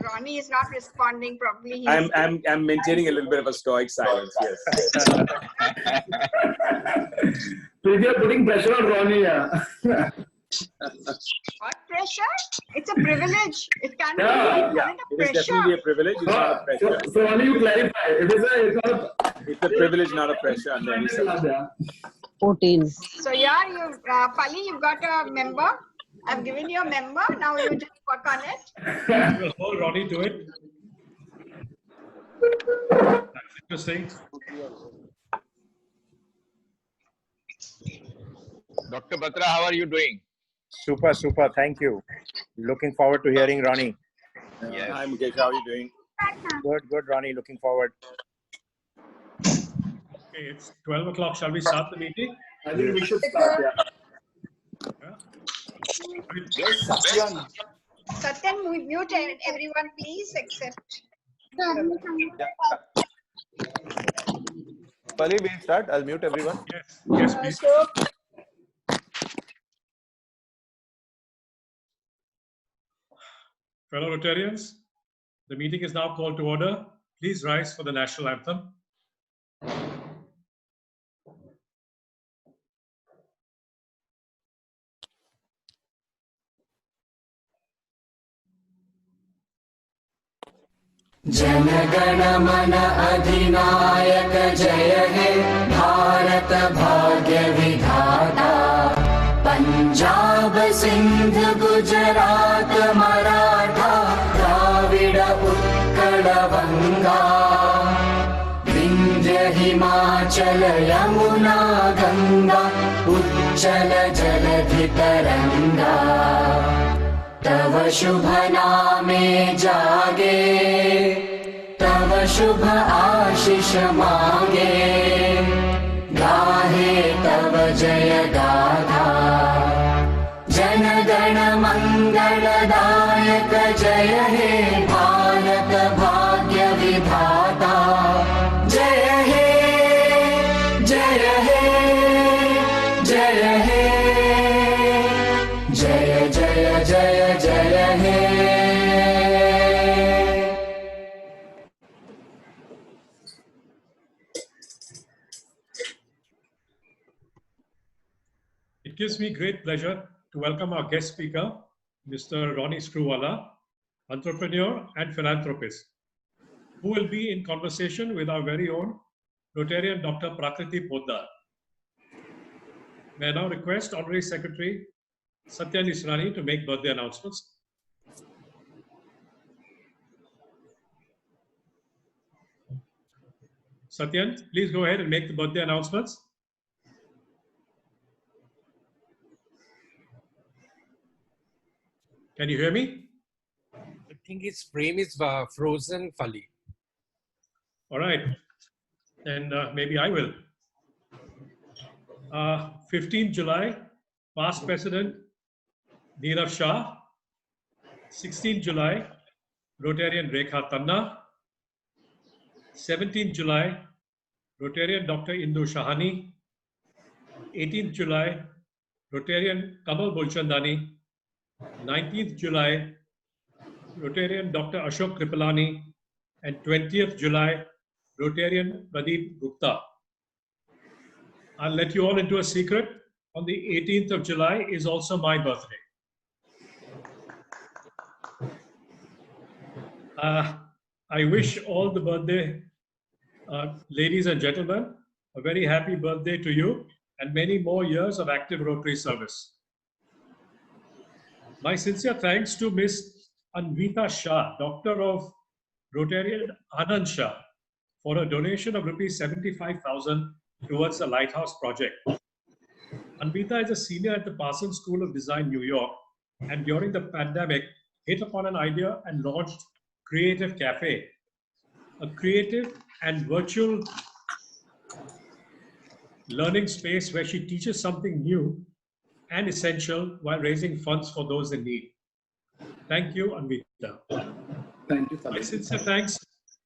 Ronnie is not responding properly. I'm maintaining a little bit of a stoic silence. Yes. You're putting pressure on Ronnie. Yeah. What pressure? It's a privilege. It can't be Yeah, a it is definitely a privilege. It's not a pressure. So only you clarify. It's a privilege, not a pressure under any circumstance. 14. So yeah, you, Pali, you've got a member. I've given you a member. Now you just work on it. We'll hold Ronnie to it. That's interesting. Dr. Batra, how are you doing? Super, super. Thank you. Looking forward to hearing Ronnie. Yes. Hi, Mukesh. How are you doing? Good, good, Ronnie. Looking forward. Okay, it's 12 o'clock. Shall we start the meeting? I think we should start. Yeah. Yes, Satyan. Satyan, mute everyone, please, except. Pali, we'll start. I'll mute everyone. Yes, yes, please. Fellow Rotarians, the meeting is now called to order. Please rise for the national anthem. Jana Gana मन अधिनायक जय हे भारत भाग्य विधाता पंजाब सिंध गुजरात मराठा द्राविड उत्कल बंगा विंध्य हिमाचल यमुना गंगा उच्चल जलधि तरंगा तव शुभ नामे जागे तव शुभ आशीष मांगे गाहे तव जय गाथा जन गण मंगलदायक जय हे भारत भाग्य विधाता जय हे जय हे जय हे जय जय जय जय हे It gives me great pleasure to welcome our guest speaker, Mr. Ronnie Screwvala, entrepreneur and philanthropist, who will be in conversation with our very own Rotarian Dr. Prakriti Poddar. May I now request Honorary Secretary Satyan Israni to make birthday announcements. Satyan, please go ahead and make the birthday announcements. Can you hear me? I think his frame is frozen, Fali. All right, and maybe I will. 15th July, past President Neerav Shah. 16th July, Rotarian Rekha Tanna. 17th July, Rotarian Dr. Indu Shahani. 18th July, Rotarian Kamal Bulchandani. 19th July, Rotarian Dr. Ashok Kripalani, and 20th July, Rotarian Pradeep Gupta. I'll let you all into a secret. On the 18th of July is also my birthday. I wish all the birthday ladies and gentlemen a very happy birthday to you and many more years of active Rotary service. My sincere thanks to Ms. Anvita Shah, Doctor of Rotarian Anand Shah, for a donation of rupees 75,000 towards the Lighthouse project. Anvita is a senior at the Parsons School of Design, New York, and during the pandemic, hit upon an idea and launched Creative Cafe, a creative and virtual learning space where she teaches something new and essential while raising funds for those in need. Thank you, Anvita. Thank you,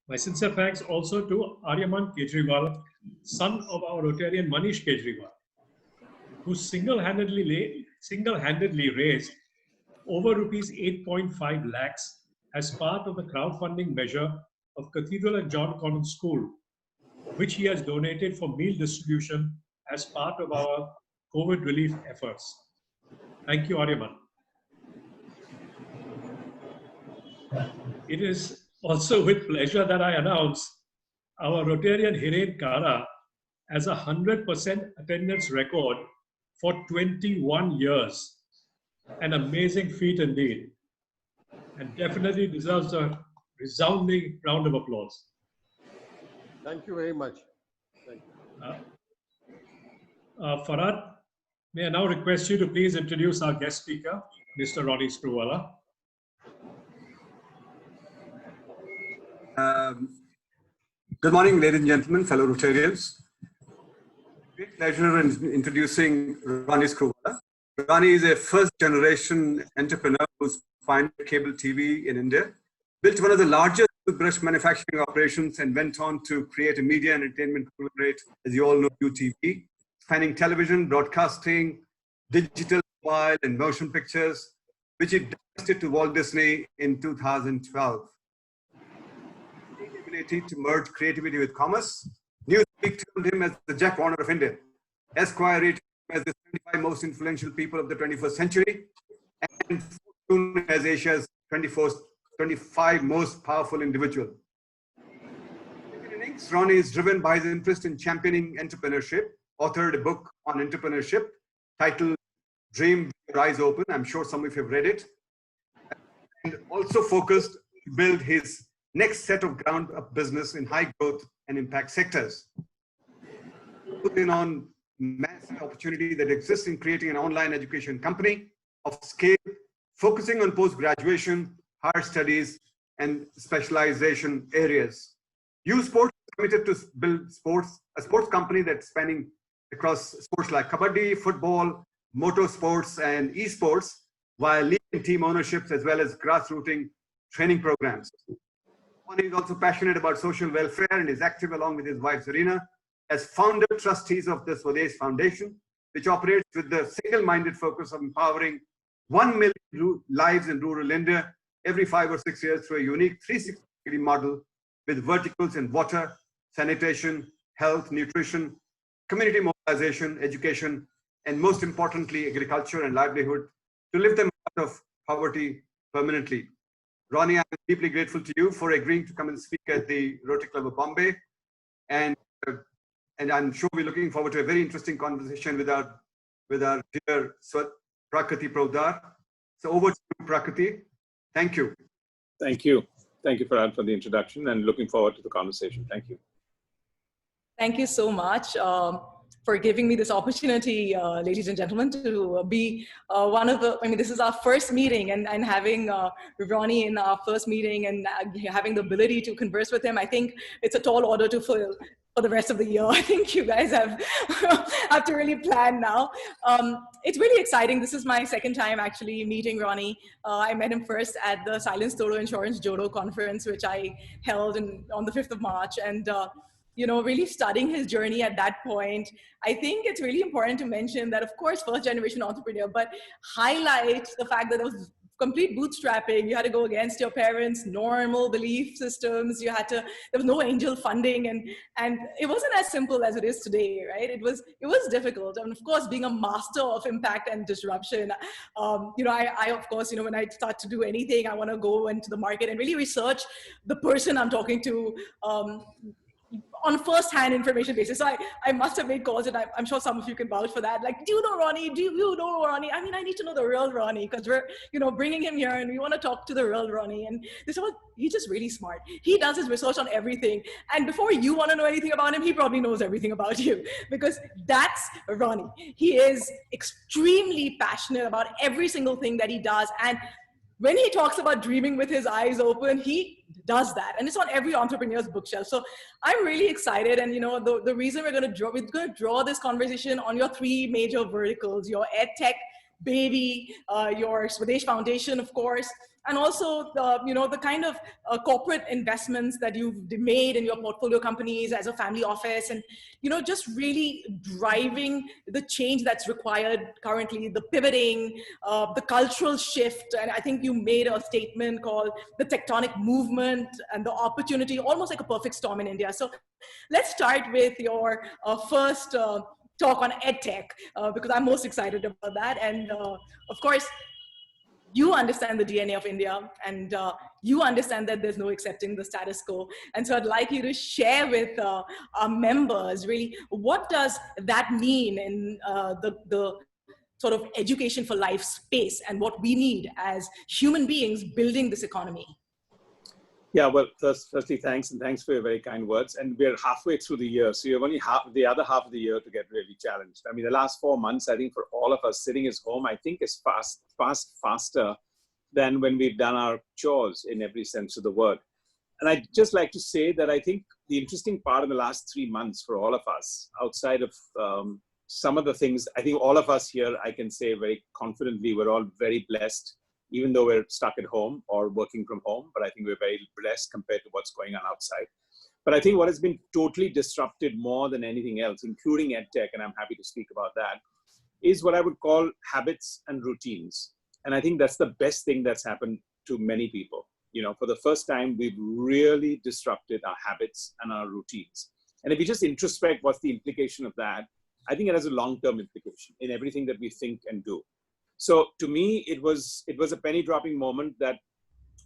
My sincere thanks also to Aryaman Kejriwal, son of our Rotarian Manish Kejriwal, who single-handedly raised over rupees 8.5 lakhs as part of the crowdfunding measure of Cathedral and John Convent School, which he has donated for meal distribution as part of our COVID relief efforts. Thank you, Aryaman. It is also with pleasure that I announce our Rotarian Hiren Kara as a 100% attendance record for 21 years. An amazing feat indeed, and definitely deserves a resounding round of applause. Thank you very much. Thank you. Farad, may I now request you to please introduce our guest speaker, Mr. Ronnie Screwvala. Good morning, ladies and gentlemen, fellow Rotarians. Great pleasure in introducing Ronnie Screwvala. Ronnie is a first-generation entrepreneur who's founded cable TV in India, built one of the largest toothbrush manufacturing operations, and went on to create a media and entertainment conglomerate, as you all know, UTV, spanning television, broadcasting, digital, mobile, and motion pictures, which he divested to Walt Disney in 2012. Ability to merge creativity with commerce. Newsweek termed him as the Jack Warner of India. Esquire rated him as the 25 most influential people of the 21st century, and Fortune as Asia's 25 most powerful individual. In innings, Ronnie is driven by his interest in championing entrepreneurship, authored a book on entrepreneurship titled Dream, Your Eyes Open. I'm sure some of you have read it. And also focused to build his next set of ground-up business in high growth and impact sectors. Put in on massive opportunity that exists in creating an online education company of scale, focusing on post-graduation, higher studies, and specialization areas. U Sports is committed to build a sports company that's spanning across sports like kabaddi, football, motorsports, and esports, while leading team ownerships as well as grassrooting training programs. He is also passionate about social welfare and is active along with his wife Zarina as founder trustees of the Swadesh Foundation, which operates with the single-minded focus of empowering 1 million lives in rural India every 5 or 6 years through a unique 360-degree model with verticals in water, sanitation, health, nutrition, community mobilization, education, and most importantly, agriculture and livelihood to lift them out of poverty permanently. Ronnie, I'm deeply grateful to you for agreeing to come and speak at the Rotary Club of Bombay. And I'm sure we're looking forward to a very interesting conversation with our dear Prakriti Prodar. So over to you, Prakriti. Thank you. Thank you. Thank you, Farad, for the introduction, and looking forward to the conversation. Thank you. Thank you so much for giving me this opportunity, ladies and gentlemen, to be one of the, this is our first meeting, and having Ronnie in our first meeting and having the ability to converse with him, I think it's a tall order to fill for the rest of the year. I think you guys have to really plan now. It's really exciting. This is my second time actually meeting Ronnie. I met him first at the Silence Total Insurance Jodo conference, which I held on the 5th of March. And really studying his journey at that point, I think it's really important to mention that, of course, first generation entrepreneur, but highlight the fact that it was complete bootstrapping. You had to go against your parents' normal belief systems. There was no angel funding, and it wasn't as simple as it is today, right? It was difficult. And of course, being a master of impact and disruption, I of course, when I start to do anything, I want to go into the market and really research the person I'm talking to, on first-hand information basis. So I must have made calls, and I'm sure some of you can vouch for that. Like, do you know Ronnie? Do you know Ronnie? I mean, I need to know the real Ronnie, because we're, bringing him here and we want to talk to the real Ronnie. And they said, well, he's just really smart. He does his research on everything. And before you want to know anything about him, he probably knows everything about you, because that's Ronnie. He is extremely passionate about every single thing that he does. And when he talks about dreaming with his eyes open, he does that. And it's on every entrepreneur's bookshelf. So I'm really excited. And the reason we're going to draw this conversation on your three major verticals, your ed tech, baby, your Swadesh Foundation, of course, and also the kind of corporate investments that you've made in your portfolio companies as a family office, and just really driving the change that's required currently, the pivoting, the cultural shift. And I think you made a statement called the tectonic movement and the opportunity, almost like a perfect storm in India. So let's start with your first talk on EdTech, because I'm most excited about that. And of course, you understand the DNA of India, and you understand that there's no accepting the status quo. And so I'd like you to share with our members, really, what does that mean in the sort of education for life space, and what we need as human beings building this economy? Yeah, well, firstly, thanks, and thanks for your very kind words. And we're halfway through the year, so you have only the other half of the year to get really challenged. I mean, the last 4 months, I think for all of us sitting at home, I think is faster than when we've done our chores in every sense of the word. And I'd just like to say that I think the interesting part of the last 3 months for all of us, outside of some of the things, I think all of us here, I can say very confidently, we're all very blessed, even though we're stuck at home or working from home. But I think we're very blessed compared to what's going on outside. But I think what has been totally disrupted more than anything else, including EdTech, and I'm happy to speak about that, is what I would call habits and routines. And I think that's the best thing that's happened to many people. For the first time, we've really disrupted our habits and our routines. And if you just introspect what's the implication of that, I think it has a long-term implication in everything that we think and do. So to me, it was a penny dropping moment that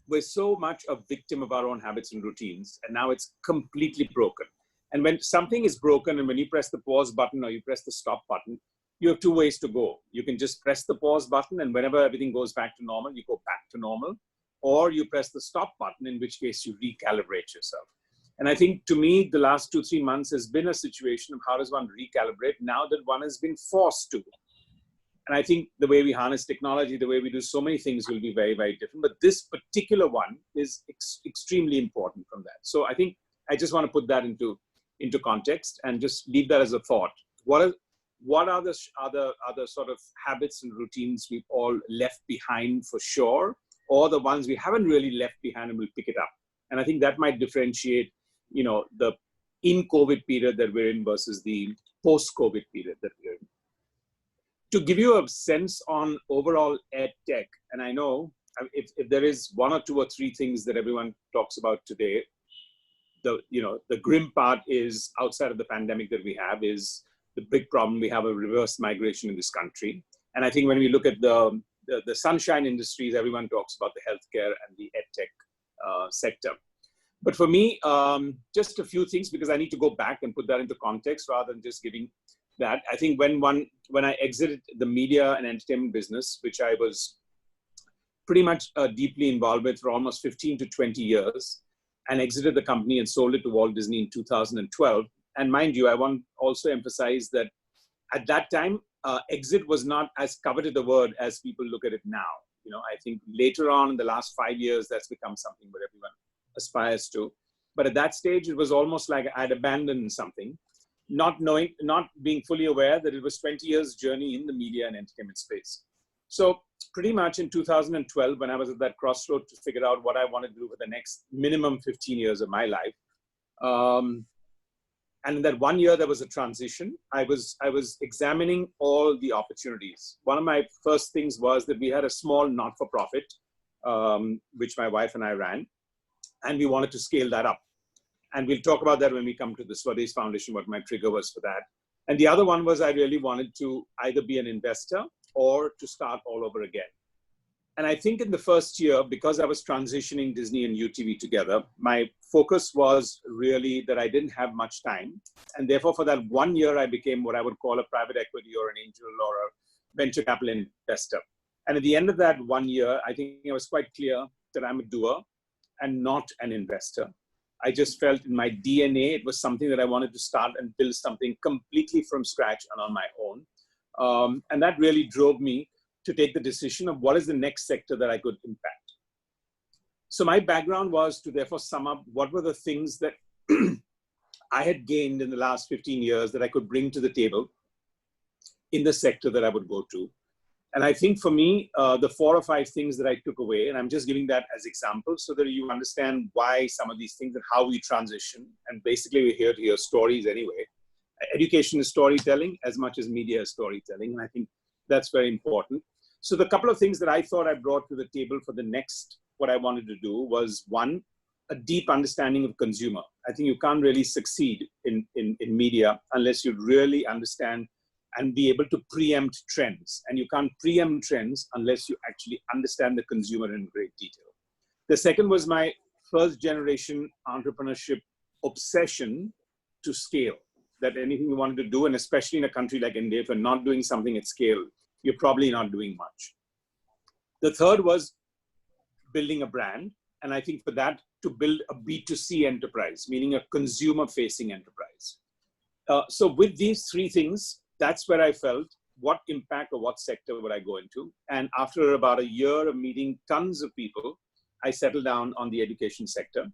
we're so much a victim of our own habits and routines, and now it's completely broken. And when something is broken, and when you press the pause button or you press the stop button, you have 2 ways to go. You can just press the pause button, and whenever everything goes back to normal, you go back to normal, or you press the stop button, in which case you recalibrate yourself. And I think to me, the last 2-3 months has been a situation of how does one recalibrate now that one has been forced to. And I think the way we harness technology, the way we do so many things will be very, very different. But this particular one is extremely important from that. So I think I just want to put that into context and just leave that as a thought. What are the other sort of habits and routines we've all left behind for sure, or the ones we haven't really left behind and we'll pick it up? And I think that might differentiate, the in-COVID period that we're in versus the post-COVID period that we're in. To give you a sense on overall EdTech, and I know if there is 1 or 2 or 3 things that everyone talks about today, the grim part is, outside of the pandemic that we have, is the big problem. We have a reverse migration in this country. And I think when we look at the sunshine industries, everyone talks about the healthcare and the EdTech sector. But for me, just a few things, because I need to go back and put that into context rather than just giving that. I think when I exited the media and entertainment business, which I was pretty much deeply involved with for almost 15 to 20 years, and exited the company and sold it to Walt Disney in 2012. And mind you, I want to also emphasize that at that time, exit was not as coveted a word as people look at it now. I think later on in the last 5 years, that's become something where everyone aspires to. But at that stage, it was almost like I'd abandoned something, not being fully aware that it was 20 years journey in the media and entertainment space. So pretty much in 2012, when I was at that crossroad to figure out what I wanted to do for the next minimum 15 years of my life, and in that 1 year, there was a transition. I was examining all the opportunities. One of my first things was that we had a small not-for-profit, which my wife and I ran, and we wanted to scale that up. And we'll talk about that when we come to the Swadesh Foundation, what my trigger was for that. And the other one was I really wanted to either be an investor or to start all over again. And I think in the first year, because I was transitioning Disney and UTV together, my focus was really that I didn't have much time. And therefore, for that 1 year, I became what I would call a private equity or an angel or a venture capital investor. And at the end of that 1 year, I think it was quite clear that I'm a doer and not an investor. I just felt in my DNA, it was something that I wanted to start and build something completely from scratch and on my own. And that really drove me to take the decision of what is the next sector that I could impact. So my background was to therefore sum up what were the things that I had gained in the last 15 years that I could bring to the table in the sector that I would go to. And I think for me, the 4 or 5 things that I took away, and I'm just giving that as examples so that you understand why some of these things and how we transition. And basically, we're here to hear stories anyway. Education is storytelling as much as media is storytelling. And I think that's very important. So the couple of things that I thought I brought to the table for the next, what I wanted to do was, one, a deep understanding of consumer. I think you can't really succeed in media unless you really understand and be able to preempt trends. And you can't preempt trends unless you actually understand the consumer in great detail. The second was my first generation entrepreneurship obsession to scale. That anything you wanted to do, and especially in a country like India, if you're not doing something at scale, you're probably not doing much. The third was building a brand. And I think for that, to build a B2C enterprise, meaning a consumer-facing enterprise. So with these 3 things, that's where I felt what impact or what sector would I go into. And after about a year of meeting tons of people, I settled down on the education sector.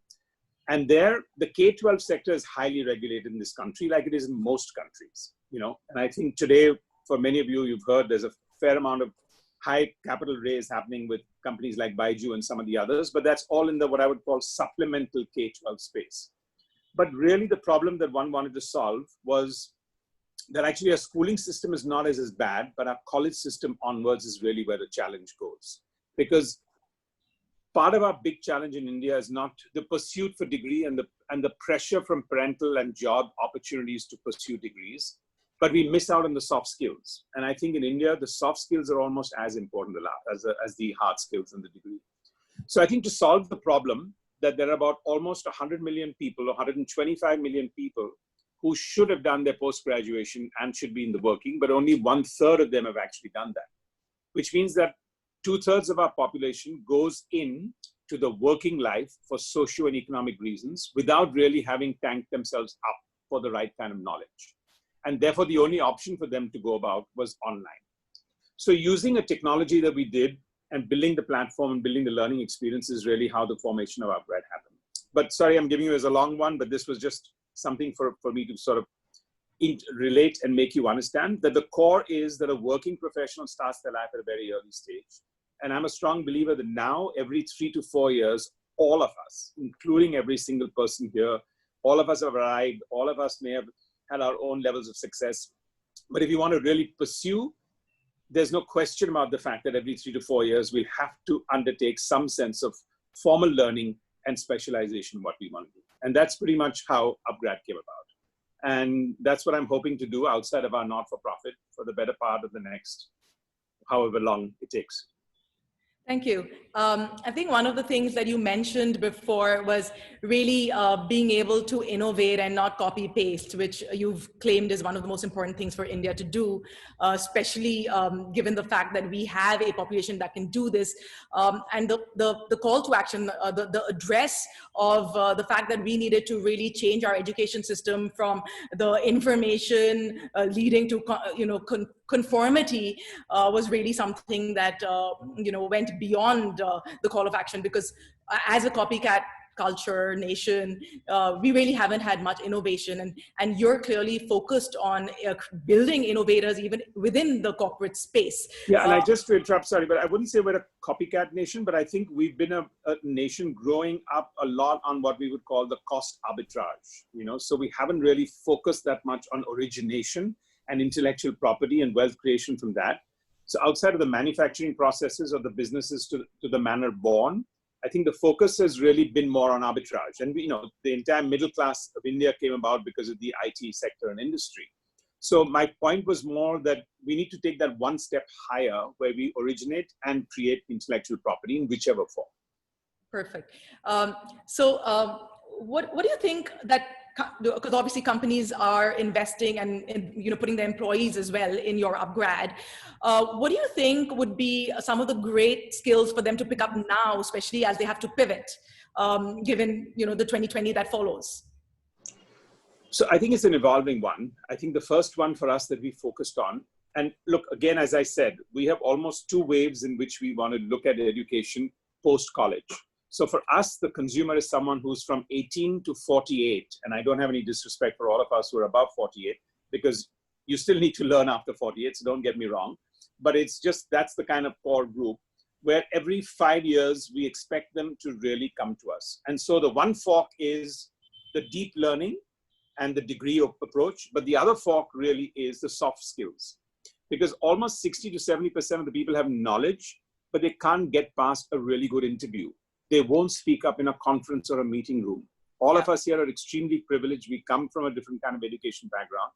And there, the K-12 sector is highly regulated in this country, like it is in most countries, you know. And I think today, for many of you, you've heard there's a fair amount of high capital raise happening with companies like Baiju and some of the others, but that's all in the what I would call supplemental K-12 space. But really the problem that one wanted to solve was that actually our schooling system is not as bad, but our college system onwards is really where the challenge goes. Because part of our big challenge in India is not the pursuit for degree and the pressure from parental and job opportunities to pursue degrees, but we miss out on the soft skills. And I think in India, the soft skills are almost as important as the hard skills in the degree. So I think to solve the problem that there are about almost 100 million people, 125 million people who should have done their post-graduation and should be in the working, but only 1/3 of them have actually done that, which means that 2/3 of our population goes in to the working life for socio and economic reasons without really having tanked themselves up for the right kind of knowledge. And therefore, the only option for them to go about was online. So using a technology that we did and building the platform and building the learning experience is really how the formation of UpGrad happened. But sorry, I'm giving you as a long one, but this was just something for me to sort of relate and make you understand that the core is that a working professional starts their life at a very early stage. And I'm a strong believer that now every 3 to 4 years, all of us, including every single person here, all of us have arrived, all of us may have had our own levels of success. But if you want to really pursue, there's no question about the fact that every 3 to 4 years, we'll have to undertake some sense of formal learning and specialization in what we want to do. And that's pretty much how UpGrad came about. And that's what I'm hoping to do outside of our not-for-profit for the better part of the next, however long it takes. Thank you. I think one of the things that you mentioned before was really being able to innovate and not copy paste, which you've claimed is one of the most important things for India to do, especially given the fact that we have a population that can do this. And the call to action, the address of the fact that we needed to really change our education system from the information leading to conformity was really something that went beyond the call of action, because as a copycat culture nation, we really haven't had much innovation, and you're clearly focused on building innovators even within the corporate space. Yeah, and I just to interrupt, sorry, but I wouldn't say we're a copycat nation, but I think we've been a nation growing up a lot on what we would call the cost arbitrage, so we haven't really focused that much on origination and intellectual property and wealth creation from that. So outside of the manufacturing processes or the businesses to the manner born, I think the focus has really been more on arbitrage. And the entire middle class of India came about because of the IT sector and industry. So my point was more that we need to take that one step higher where we originate and create intellectual property in whichever form. Perfect. What do you think that, because obviously companies are investing and putting their employees as well in your UpGrad. What do you think would be some of the great skills for them to pick up now, especially as they have to pivot, given the 2020 that follows? So I think it's an evolving one. I think the first one for us that we focused on, and look, again, as I said, we have almost 2 waves in which we want to look at education post-college. So for us, the consumer is someone who's from 18 to 48. And I don't have any disrespect for all of us who are above 48, because you still need to learn after 48, so don't get me wrong. but it's just, that's the kind of core group where every 5 years we expect them to really come to us. And so the one fork is the deep learning and the degree of approach, but the other fork really is the soft skills. Because almost 60 to 70% of the people have knowledge, but they can't get past a really good interview. They won't speak up in a conference or a meeting room. All of us here are extremely privileged. We come from a different kind of education background.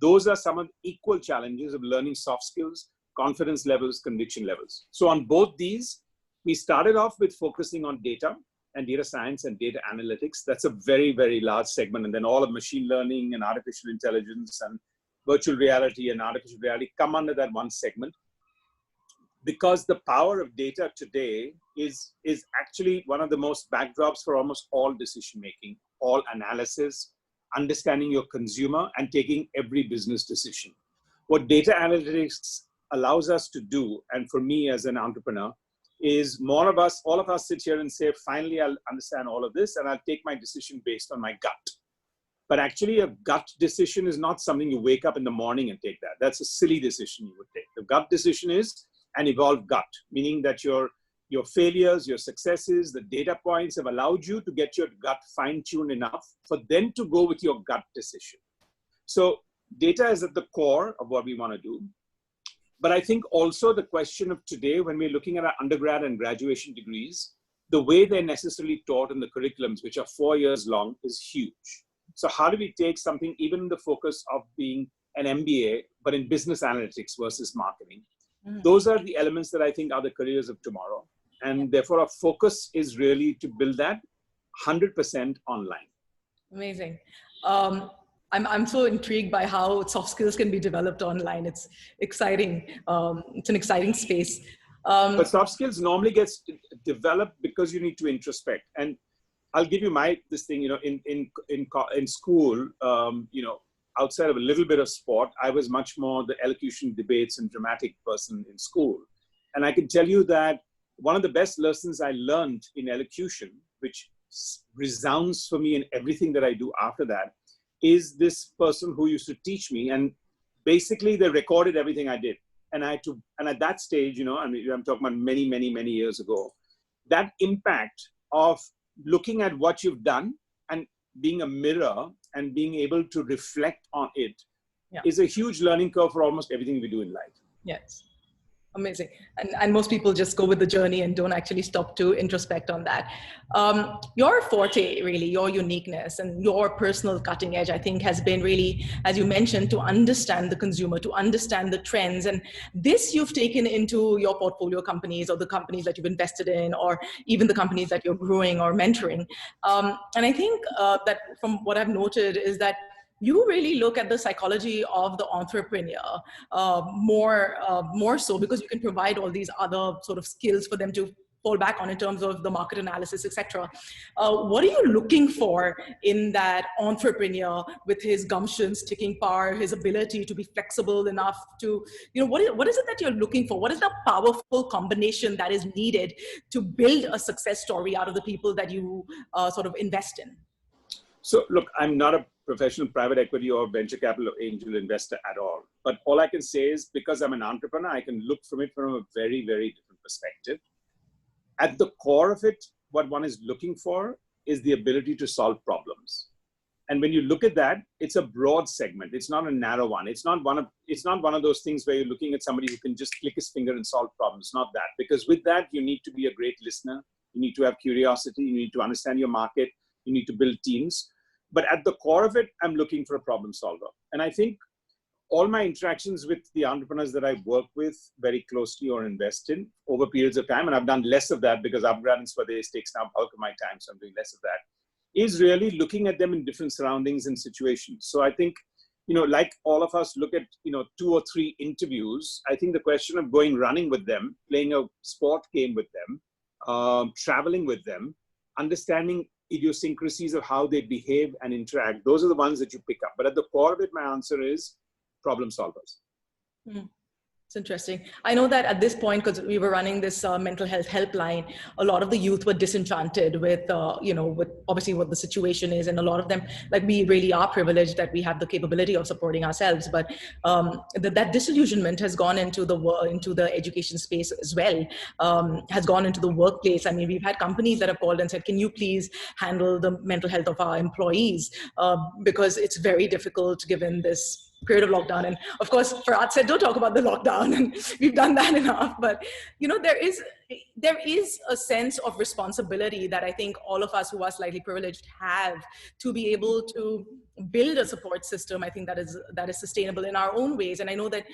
Those are some of the equal challenges of learning soft skills, confidence levels, conviction levels. So on both these, we started off with focusing on data and data science and data analytics. That's a very, very large segment. And then all of machine learning and artificial intelligence and virtual reality and artificial reality come under that one segment. Because the power of data today is actually one of the most backdrops for almost all decision-making, all analysis, understanding your consumer, and taking every business decision. What data analytics allows us to do, and for me as an entrepreneur, is all of us sit here and say, finally, I'll understand all of this and I'll take my decision based on my gut. But actually a gut decision is not something you wake up in the morning and take that. That's a silly decision you would take. The gut decision is an evolved gut, meaning that your failures, your successes, the data points have allowed you to get your gut fine-tuned enough for them to go with your gut decision. So data is at the core of what we want to do. But I think also the question of today, when we're looking at our undergrad and graduation degrees, the way they're necessarily taught in the curriculums, which are 4 years long, is huge. So how do we take something, even the focus of being an MBA, but in business analytics versus marketing? Those are the elements that I think are the careers of tomorrow. And therefore, our focus is really to build that 100% online. Amazing. I'm so intrigued by how soft skills can be developed online. It's exciting. It's an exciting space. But soft skills normally gets developed because you need to introspect. And I'll give you this thing, in school, outside of a little bit of sport, I was much more the elocution, debates, and dramatic person in school. And I can tell you that one of the best lessons I learned in elocution, which resounds for me in everything that I do after that, is this person who used to teach me. And basically, they recorded everything I did. And I had to, and at that stage, I'm talking about many, many, many years ago, that impact of looking at what you've done and being a mirror and being able to reflect on it is a huge learning curve for almost everything we do in life. Yes. Amazing. And most people just go with the journey and don't actually stop to introspect on that. Your forte, really, your uniqueness and your personal cutting edge, I think, has been really, as you mentioned, to understand the consumer, to understand the trends. And this you've taken into your portfolio companies or the companies that you've invested in, or even the companies that you're growing or mentoring. And I think that from what I've noted is that you really look at the psychology of the entrepreneur more so, because you can provide all these other sort of skills for them to fall back on in terms of the market analysis, etc. What are you looking for in that entrepreneur with his gumption, sticking power, his ability to be flexible enough to, what is it that you're looking for? What is the powerful combination that is needed to build a success story out of the people that you sort of invest in? So look, I'm not a professional private equity or venture capital or angel investor at all. But all I can say is, because I'm an entrepreneur, I can look from it from a very, very different perspective. At the core of it, what one is looking for is the ability to solve problems. And when you look at that, it's a broad segment. It's not a narrow one. It's not one of those things where you're looking at somebody who can just click his finger and solve problems. Not that. Because with that, you need to be a great listener. You need to have curiosity. You need to understand your market. You need to build teams. But at the core of it, I'm looking for a problem solver. And I think all my interactions with the entrepreneurs that I work with very closely or invest in over periods of time, and I've done less of that because Upgrad and Swadesh takes now bulk of my time, so I'm doing less of that, is really looking at them in different surroundings and situations. So I think, like all of us look at, 2 or 3 interviews, I think the question of going running with them, playing a sport game with them, traveling with them, understanding idiosyncrasies of how they behave and interact, those are the ones that you pick up. But at the core of it, my answer is problem solvers. It's interesting. I know that at this point, because we were running this mental health helpline, a lot of the youth were disenchanted with, with obviously what the situation is. And a lot of them, like, we really are privileged that we have the capability of supporting ourselves. But that disillusionment has gone into the education space as well, has gone into the workplace. I mean, we've had companies that have called and said, can you please handle the mental health of our employees? Because it's very difficult given this period of lockdown. And of course, Farhad said, don't talk about the lockdown, and we've done that enough. But there is a sense of responsibility that I think all of us who are slightly privileged have, to be able to build a support system. I think that is sustainable in our own ways. And I know that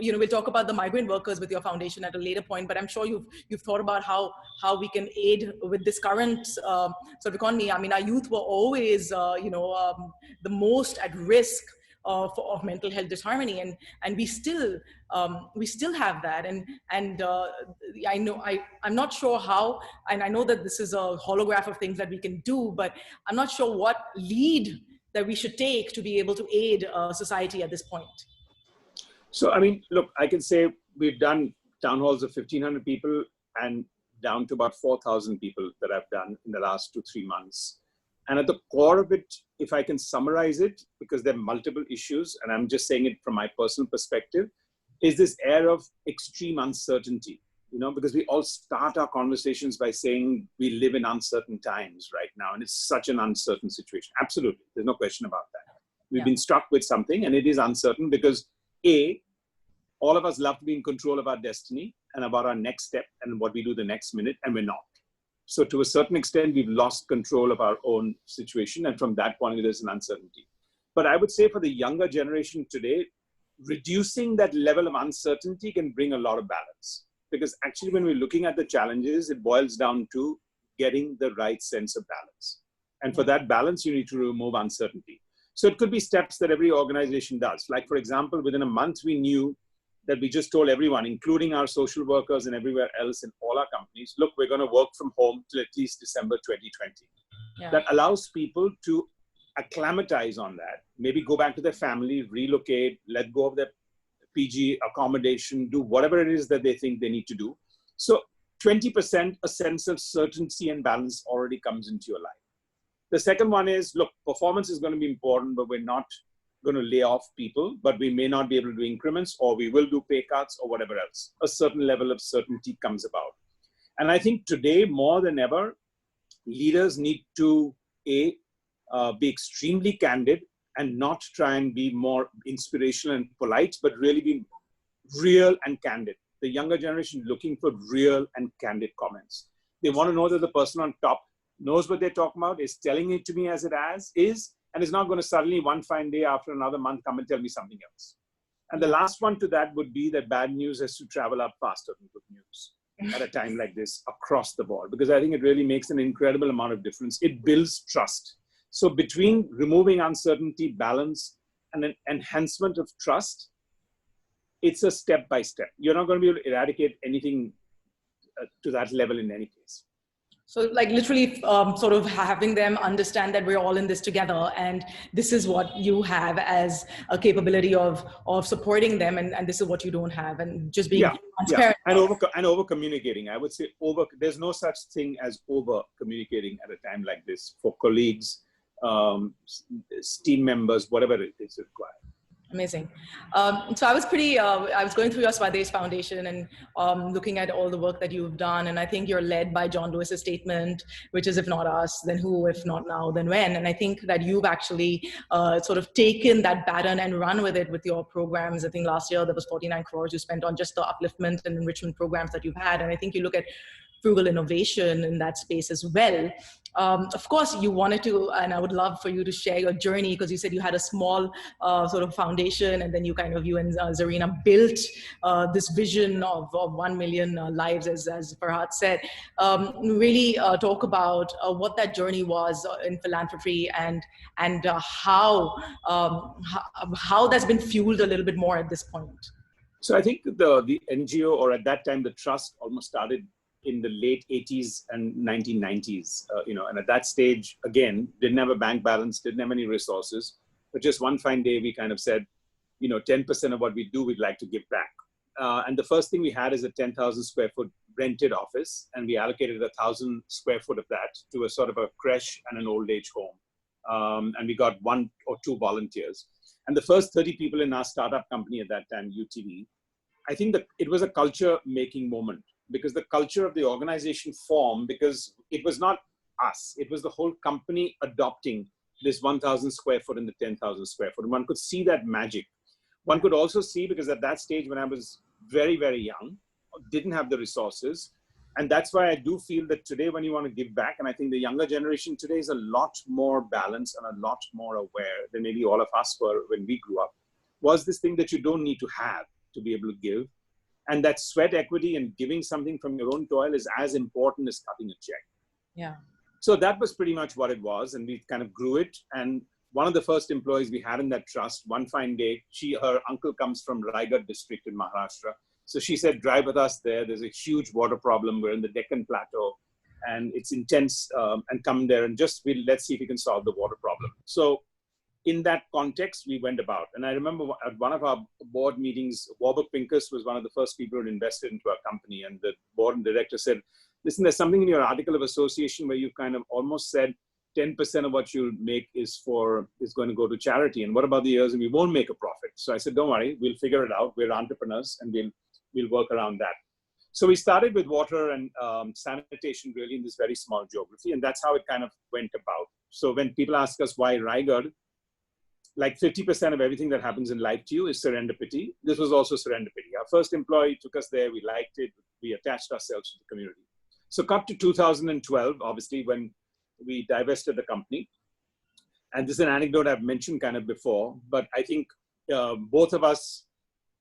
we'll talk about the migrant workers with your foundation at a later point, but I'm sure you've thought about how we can aid with this current sort of economy. I mean, our youth were always the most at risk of mental health disharmony, and we still have that, and I know I'm not sure how, and I know that this is a holograph of things that we can do, but I'm not sure what lead that we should take to be able to aid society at this point. So I mean, look, I can say we've done town halls of 1,500 people and down to about 4,000 people that I've done in the last 2-3 months. And at the core of it, if I can summarize it, because there are multiple issues, and I'm just saying it from my personal perspective, is this air of extreme uncertainty, because we all start our conversations by saying we live in uncertain times right now, and it's such an uncertain situation. Absolutely, there's no question about that. We've been struck with something, and it is uncertain because all of us love to be in control of our destiny and about our next step and what we do the next minute, and we're not. So to a certain extent, we've lost control of our own situation. And from that point of view, there's an uncertainty. But I would say for the younger generation today, reducing that level of uncertainty can bring a lot of balance. Because actually, when we're looking at the challenges, it boils down to getting the right sense of balance. And for that balance, you need to remove uncertainty. So it could be steps that every organization does. Like, for example, within a month, we knew that we just told everyone, including our social workers and everywhere else in all our companies, look, we're going to work from home till at least December 2020. Yeah. That allows people to acclimatize on that, maybe go back to their family, relocate, let go of their PG accommodation, do whatever it is that they think they need to do. So 20%, a sense of certainty and balance already comes into your life. The second one is, look, performance is going to be important, but we're not going to lay off people, but we may not be able to do increments, or we will do pay cuts or whatever else. A certain level of certainty comes about. And I think today, more than ever, leaders need to, be extremely candid and not try and be more inspirational and polite, but really be real and candid. The younger generation looking for real and candid comments. They want to know that the person on top knows what they're talking about, is telling it to me as it is, and is not going to suddenly one fine day after another month come and tell me something else. And the last one to that would be that bad news has to travel up faster than good news at a time like this across the board, because I think it really makes an incredible amount of difference. It builds trust. So between removing uncertainty, balance, and an enhancement of trust, it's a step by step. You're not going to be able to eradicate anything to that level in any case. So like literally sort of having them understand that we're all in this together, and this is what you have as a capability of supporting them, and this is what you don't have, and just being transparent. And over communicating. I would say there's no such thing as over communicating at a time like this for colleagues, team members, whatever it is required. Amazing. So I was going through your Swadesh Foundation and looking at all the work that you've done. And I think you're led by John Lewis's statement, which is, if not us, then who? If not now, then when? And I think that you've actually sort of taken that baton and run with it with your programs. I think last year there was 49 crores you spent on just the upliftment and enrichment programs that you've had. And I think you look at frugal innovation in that space as well. Of course, you wanted to, and I would love for you to share your journey, because you said you had a small sort of foundation, and then you and Zarina built this vision of 1 million lives, as Farhad said. Really talk about what that journey was in philanthropy, and how that's been fueled a little bit more at this point. So I think the NGO, or at that time the trust, almost started in the late 80s and 1990s, and at that stage, again, didn't have a bank balance, didn't have any resources, but just one fine day we kind of said, 10% of what we do, we'd like to give back. And the first thing we had is a 10,000 square foot rented office, and we allocated 1,000 square foot of that to a sort of a creche and an old age home. And we got 1 or 2 volunteers. And the first 30 people in our startup company at that time, UTV, I think that it was a culture making moment, because the culture of the organization formed because it was not us, it was the whole company adopting this 1,000 square foot and the 10,000 square foot. And one could see that magic. One could also see, because at that stage when I was very, very young, didn't have the resources. And that's why I do feel that today when you want to give back, and I think the younger generation today is a lot more balanced and a lot more aware than maybe all of us were when we grew up, was this thing that you don't need to have to be able to give. And that sweat equity and giving something from your own toil is as important as cutting a check. Yeah. So that was pretty much what it was. And we kind of grew it. And one of the first employees we had in that trust, one fine day, her uncle comes from Raigad district in Maharashtra. So she said, drive with us there. There's a huge water problem. We're in the Deccan Plateau and it's intense, and come there and let's see if we can solve the water problem. So in that context, we went about. And I remember at one of our board meetings, Warburg Pincus was one of the first people who had invested into our company. And the board and director said, listen, there's something in your article of association where you kind of almost said 10% of what you'll make is going to go to charity. And what about the years and we won't make a profit? So I said, don't worry, we'll figure it out. We're entrepreneurs and we'll work around that. So we started with water and sanitation really in this very small geography. And that's how it kind of went about. So when people ask us why Raigad, like 50% of everything that happens in life to you is serendipity. This was also serendipity. Our first employee took us there. We liked it. We attached ourselves to the community. So cut to 2012, obviously, when we divested the company. And this is an anecdote I've mentioned kind of before, but I think both of us,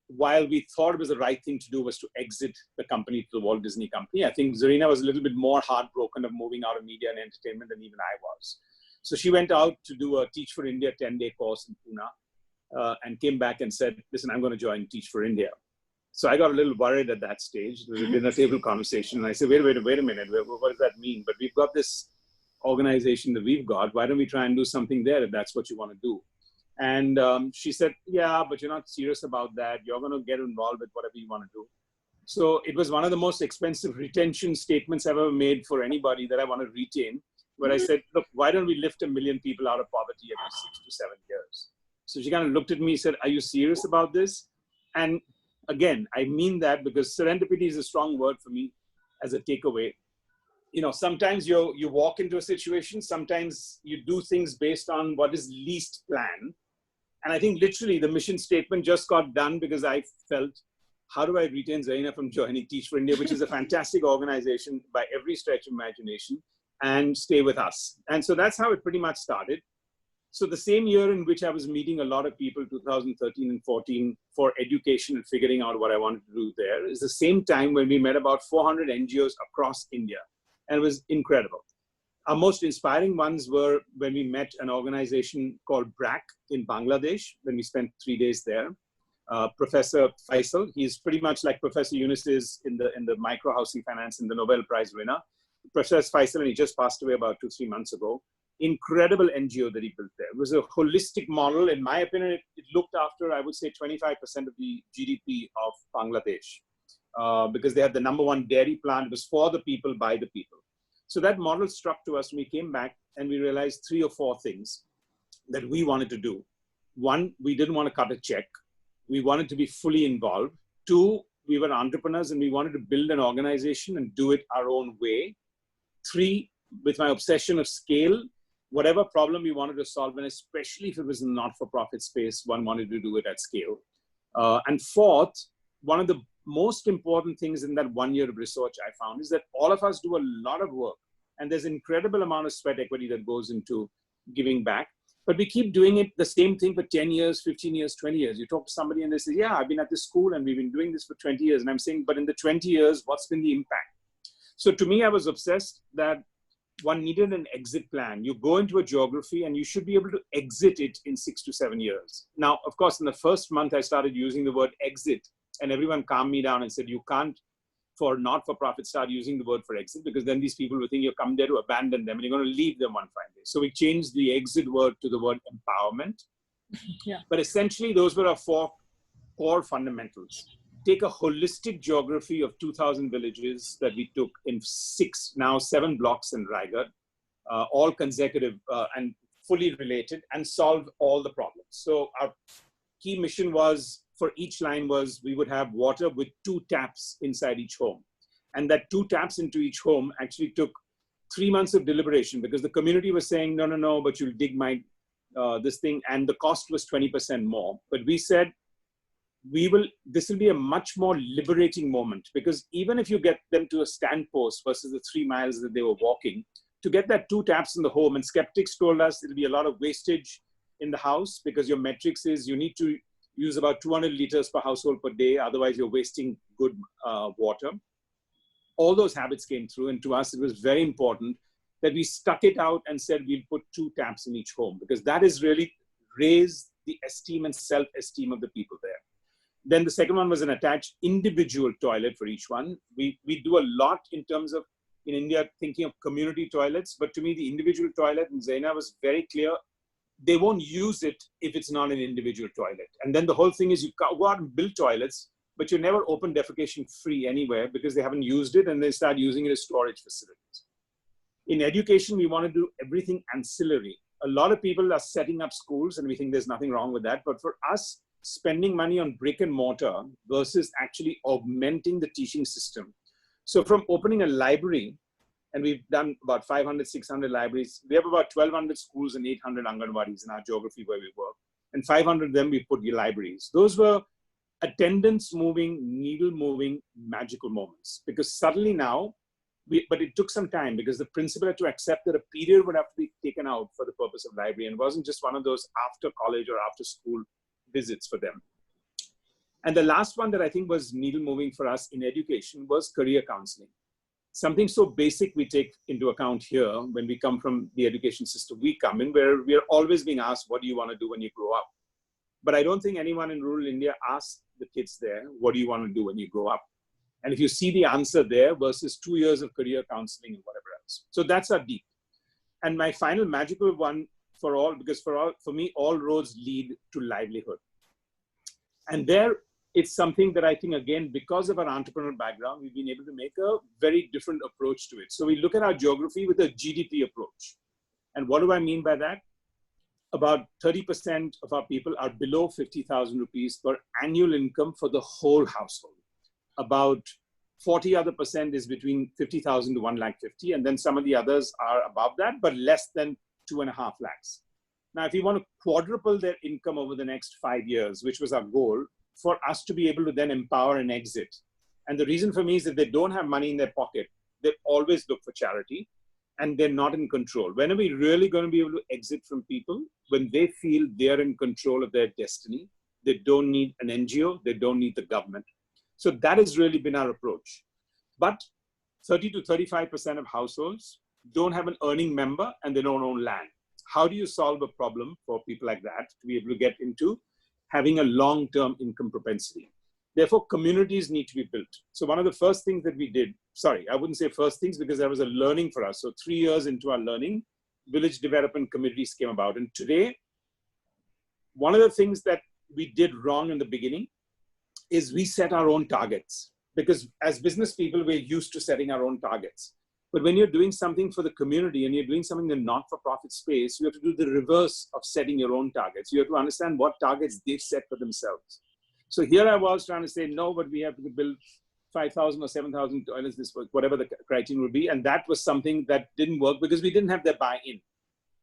while we thought it was the right thing to do was to exit the company to the Walt Disney Company, I think Zarina was a little bit more heartbroken of moving out of media and entertainment than even I was. So she went out to do a Teach for India 10-day course in Pune and came back and said, listen, I'm going to join Teach for India. So I got a little worried at that stage. There was a dinner table conversation. And I said, wait a minute. What does that mean? But we've got this organization that we've got. Why don't we try and do something there if that's what you want to do? And she said, yeah, but you're not serious about that. You're going to get involved with whatever you want to do. So it was one of the most expensive retention statements I've ever made for anybody that I want to retain, where I said, look, why don't we lift 1 million people out of poverty every 6 to 7 years? So she kind of looked at me and said, are you serious about this? And again, I mean that because serendipity is a strong word for me as a takeaway. You know, sometimes you walk into a situation, sometimes you do things based on what is least planned. And I think literally the mission statement just got done because I felt, how do I retain Zarina from joining Teach for India, which is a fantastic organization by every stretch of imagination, and stay with us. And so that's how it pretty much started. So the same year in which I was meeting a lot of people, 2013 and 14, for education and figuring out what I wanted to do there, is the same time when we met about 400 NGOs across India. And it was incredible. Our most inspiring ones were when we met an organization called BRAC in Bangladesh, when we spent 3 days there. Professor Faisal, he's pretty much like Professor Yunus is in the micro housing finance and the Nobel Prize winner. Professor Faisal, and he just passed away about 2-3 months ago. Incredible NGO that he built there. It was a holistic model. In my opinion, it looked after, I would say, 25% of the GDP of Bangladesh because they had the #1 dairy plant. It was for the people, by the people. So that model struck to us when we came back and we realized 3 or 4 things that we wanted to do. 1, we didn't want to cut a check. We wanted to be fully involved. 2, we were entrepreneurs and we wanted to build an organization and do it our own way. 3, with my obsession of scale, whatever problem we wanted to solve, and especially if it was a not-for-profit space, one wanted to do it at scale. And 4th, one of the most important things in that 1 year of research I found is that all of us do a lot of work, and there's an incredible amount of sweat equity that goes into giving back. But we keep doing it the same thing for 10 years, 15 years, 20 years. You talk to somebody and they say, yeah, I've been at this school and we've been doing this for 20 years. And I'm saying, but in the 20 years, what's been the impact? So to me, I was obsessed that one needed an exit plan. You go into a geography and you should be able to exit it in 6 to 7 years. Now, of course, in the first month, I started using the word exit and everyone calmed me down and said, you can't, for not-for-profit, start using the word for exit because then these people will think you're come there to abandon them and you're going to leave them one fine day. So we changed the exit word to the word empowerment. Yeah. But essentially, those were our 4 core fundamentals. take a holistic geography of 2,000 villages that we took in 7 blocks in Raigad, all consecutive and fully related, and solve all the problems. So our key mission was, for each line was, we would have water with 2 taps inside each home. And that 2 taps into each home actually took 3 months of deliberation, because the community was saying, no, no, no, but you'll dig my, this thing, and the cost was 20% more. But we said, this will be a much more liberating moment, because even if you get them to a standpost versus the 3 miles that they were walking, to get that 2 taps in the home, and skeptics told us it'll be a lot of wastage in the house, because your metrics is you need to use about 200 liters per household per day, otherwise you're wasting good water. All those habits came through, and to us it was very important that we stuck it out and said we'll put 2 taps in each home, because that is really raise the esteem and self-esteem of the people there. Then the second one was an attached individual toilet for each one. We do a lot in terms of, in India, thinking of community toilets, but to me, the individual toilet in Zaina was very clear. They won't use it if it's not an individual toilet. And then the whole thing is you go out and build toilets, but you never open defecation free anywhere because they haven't used it, and they start using it as storage facilities. In education, we want to do everything ancillary. A lot of people are setting up schools, and we think there's nothing wrong with that. But for us, spending money on brick and mortar versus actually augmenting the teaching system. So from opening a library, and we've done about 500, 600 libraries. We have about 1,200 schools and 800 Anganwadis in our geography where we work. And 500 of them, we put libraries. Those were attendance moving, needle moving, magical moments. Because suddenly now, but it took some time, because the principal had to accept that a period would have to be taken out for the purpose of library, and it wasn't just one of those after college or after school visits for them. And the last one that I think was needle moving for us in education was career counseling. Something so basic we take into account here when we come from the education system we come in, where we are always being asked, what do you want to do when you grow up? But I don't think anyone in rural India asks the kids there, what do you want to do when you grow up? And if you see the answer there versus 2 years of career counseling and whatever else. So that's our deep. And my final magical one for all, because for me, all roads lead to livelihood. And there, it's something that I think, again, because of our entrepreneurial background, we've been able to make a very different approach to it. So we look at our geography with a GDP approach. And what do I mean by that? About 30% of our people are below 50,000 rupees per annual income for the whole household. About 40% other is between 50,000 to 1,50,000, and then some of the others are above that, but less than 2.5 lakhs. Now, if you want to quadruple their income over the next 5 years, which was our goal, for us to be able to then empower and exit. And the reason for me is that they don't have money in their pocket. They always look for charity, and they're not in control. When are we really going to be able to exit from people? When they feel they're in control of their destiny. They don't need an NGO. They don't need the government. So that has really been our approach. But 30 to 35% of households don't have an earning member, and they don't own land. How do you solve a problem for people like that to be able to get into having a long-term income propensity? Therefore, communities need to be built. So one of the first things that we did, sorry, I wouldn't say first things, because there was a learning for us. So 3 years into our learning, village development committees came about. And today, one of the things that we did wrong in the beginning is we set our own targets. Because as business people, we're used to setting our own targets. But when you're doing something for the community and you're doing something in the not-for-profit space, you have to do the reverse of setting your own targets. You have to understand what targets they've set for themselves. So here I was trying to say, no, but we have to build 5,000 or 7,000 toilets, this whatever the criteria would be. And that was something that didn't work because we didn't have their buy-in.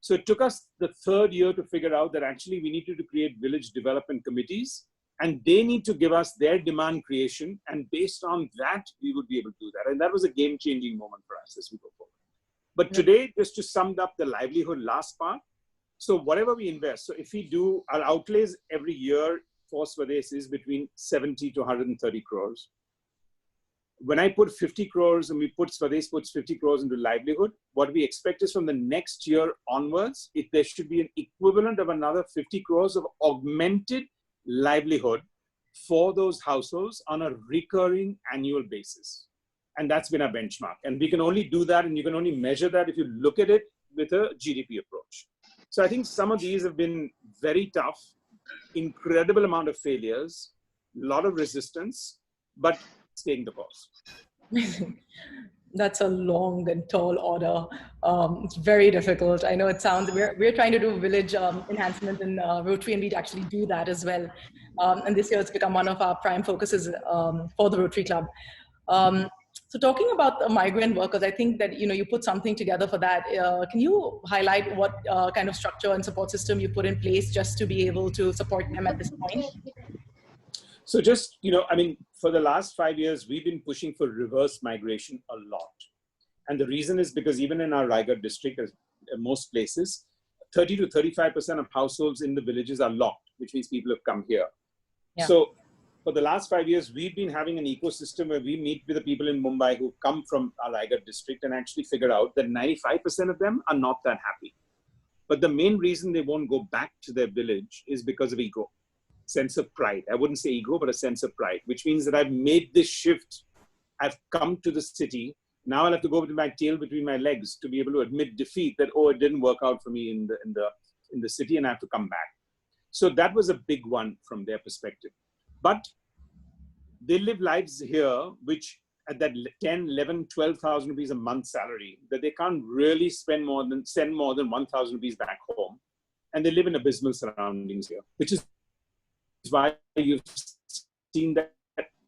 So it took us the 3rd year to figure out that actually we needed to create village development committees, and they need to give us their demand creation. And based on that, we would be able to do that. And that was a game-changing moment for us as we go forward. But today, just to sum up the livelihood last part, so whatever we invest, so if we do our outlays every year for Swadesh is between 70 to 130 crores. When I put 50 crores and Swadesh puts 50 crores into livelihood, what we expect is from the next year onwards, there should be an equivalent of another 50 crores of augmented livelihood for those households on a recurring annual basis. And that's been our benchmark. And we can only do that, and you can only measure that if you look at it with a GDP approach. So I think some of these have been very tough, incredible amount of failures, a lot of resistance, but staying the course. That's a long and tall order. It's very difficult. I know it sounds, we're trying to do village enhancement in Rotary, and we'd actually do that as well. And this year it's become one of our prime focuses for the Rotary Club. So talking about the migrant workers, I think that, you put something together for that. Can you highlight what kind of structure and support system you put in place just to be able to support them at this point? So just, I mean, for the last 5 years, we've been pushing for reverse migration a lot. And the reason is because even in our Raigad district, as most places, 30 to 35% of households in the villages are locked, which means people have come here. Yeah. So for the last 5 years, we've been having an ecosystem where we meet with the people in Mumbai who come from our Raigad district and actually figure out that 95% of them are not that happy. But the main reason they won't go back to their village is because of ego. Sense of pride. I wouldn't say ego, but a sense of pride, which means that I've made this shift. I've come to the city. Now I'll have to go with my tail between my legs to be able to admit defeat that, oh, it didn't work out for me in the city and I have to come back. So that was a big one from their perspective. But they live lives here, which at that 10, 11, 12,000 rupees a month salary, that they can't really send more than 1,000 rupees back home. And they live in abysmal surroundings here, which is why you've seen that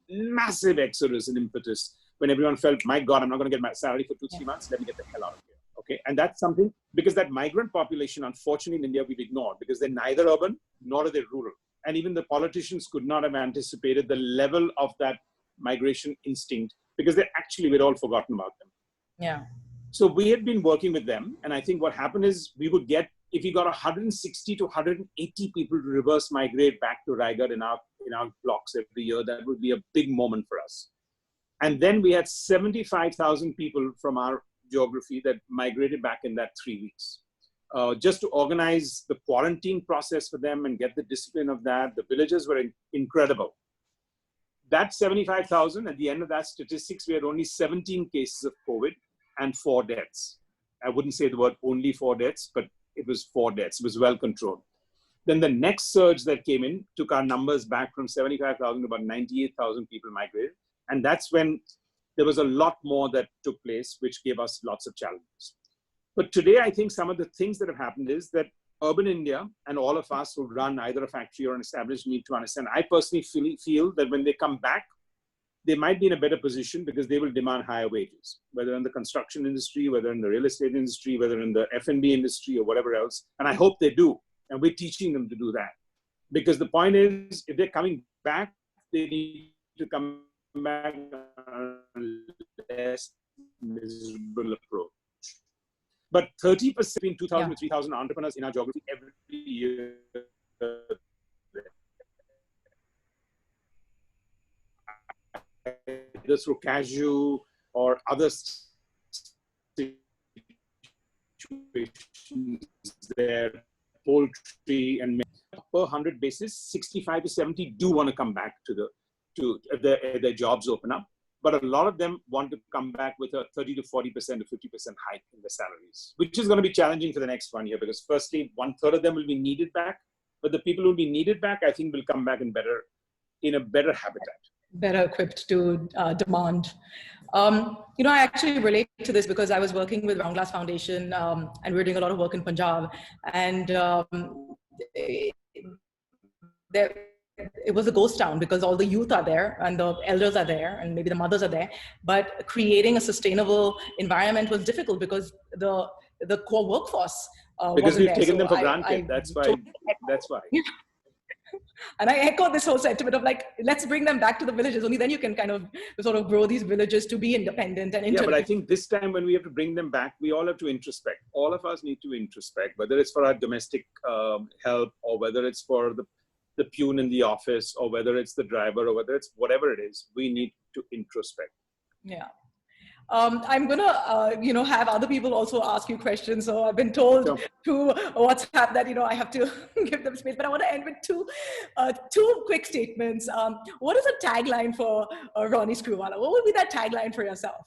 massive exodus and impetus when everyone felt, my God, I'm not going to get my salary for 2-3 months. Let me get the hell out of here. Okay. And that's something, because that migrant population, unfortunately in India, we've ignored because they're neither urban nor are they rural. And even the politicians could not have anticipated the level of that migration instinct because we'd all forgotten about them. Yeah. So we had been working with them. And I think what happened is we would get, if we got 160 to 180 people to reverse migrate back to Raigad in our blocks every year, that would be a big moment for us. And then we had 75,000 people from our geography that migrated back in that 3 weeks. Just to organize the quarantine process for them and get the discipline of that, the villagers were incredible. That 75,000, at the end of that statistics, we had only 17 cases of COVID and 4 deaths. I wouldn't say the word only 4 deaths, but it was 4 deaths. It was well controlled. Then the next surge that came in took our numbers back from 75,000 to about 98,000 people migrated. And that's when there was a lot more that took place, which gave us lots of challenges. But today, I think some of the things that have happened is that urban India and all of us who run either a factory or an established need to understand. I personally feel that when they come back, they might be in a better position because they will demand higher wages, whether in the construction industry, whether in the real estate industry, whether in the F&B industry or whatever else. And I hope they do. And we're teaching them to do that. Because the point is, if they're coming back, they need to come back on a less miserable approach. But 30% between 2,000 to 3,000 entrepreneurs in our geography every year. Either through cashew or other situations there, poultry and per 100 basis, 65 to 70 do want to come back to their jobs open up. But a lot of them want to come back with a 30 to 40% to 50% hike in their salaries, which is going to be challenging for the next 1 year because firstly, 1/3 of them will be needed back, but the people who will be needed back, I think will come back in a better habitat. Better equipped to demand. I actually relate to this because I was working with Round Glass Foundation and we're doing a lot of work in Punjab. And it was a ghost town because all the youth are there and the elders are there and maybe the mothers are there. But creating a sustainable environment was difficult because the core workforce because we've taken them for granted. That's why. And I echo this whole sentiment of like, let's bring them back to the villages. Only then you can kind of sort of grow these villages to be independent and independent. Yeah, but I think this time when we have to bring them back, we all have to introspect. All of us need to introspect, whether it's for our domestic help or whether it's for the peon in the office or whether it's the driver or whether it's whatever it is, we need to introspect. Yeah. I'm going to, have other people also ask you questions. So I've been told through WhatsApp that, I have to give them space. But I want to end with two quick statements. What is a tagline for Ronnie Screwvala? What would be that tagline for yourself?